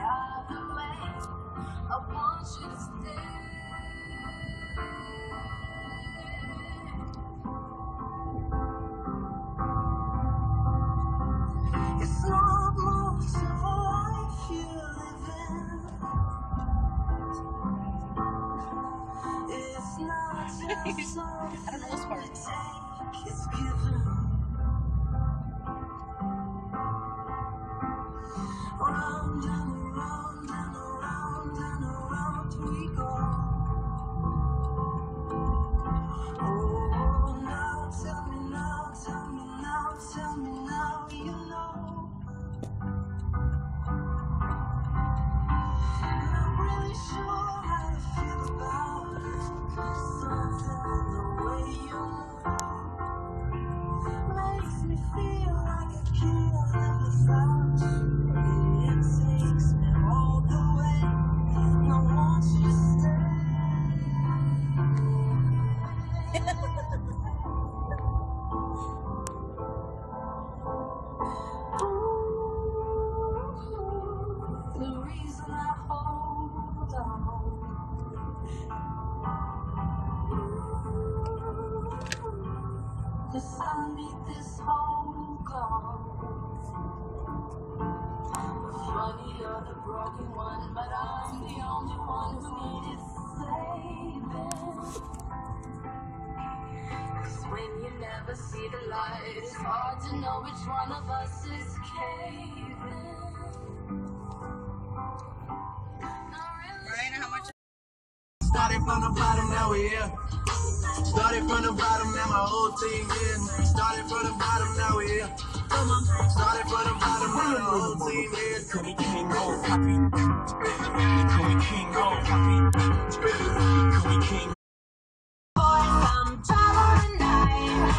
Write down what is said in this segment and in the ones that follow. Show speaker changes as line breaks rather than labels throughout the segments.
out of the way. I want you to stay. It's not much of a life you live in. It's not just
I don't know this part.
it's given. Round and around and around and around we go. Oh, now tell me now, tell me now, tell me now, you know. Not really sure how to feel about it. Something in the way you move makes me feel like I can't live without you. It takes me all the way. I want you to stay. The reason I hold on. Cause I need this whole gone. Funny, you're the broken one, but I'm the only one who needed saving. Cause when you never see the light, it's hard to know which one of us is caving.
Ryan, how much?
Started from the bottom, now we're here. Started from the bottom, now my whole team here. Started from the bottom, now we're here. Started from the bottom, now the whole team here.
Call me King Gold, copy. Call me King Gold, copy. Call me King.
I'm traveling tonight.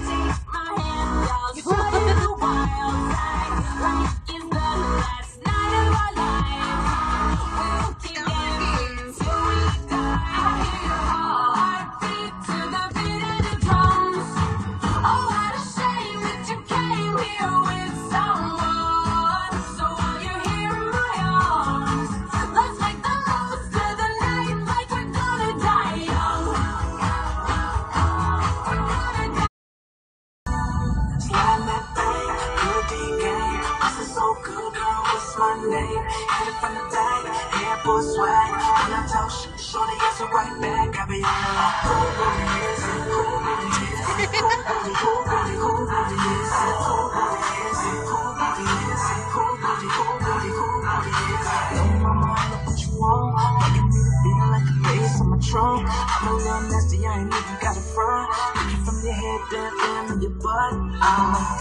Take my hand, I'll show you the wild side. Life is the last night of our lives. We'll keep dancing till we die. I hear your heartbeat to the beat of the drums. Oh, what a shame that you came here with someone. So while you're here in my arms, let's make the most of the night like we're gonna die young.
Sliding that thing, good D game. I said so good, girl, what's my name? Hit it from the back, hair full swag. When I talk shit, shorty answer right back. I be on like, who really is it? Who really is it? Who really is it? Who really is it? Who really is it? Who really is it? Know my mind, look what you want. Making me feel like the bass on my trunk. I'm a little nasty, I ain't even got a front. Look you from your head down to your butt. I'm like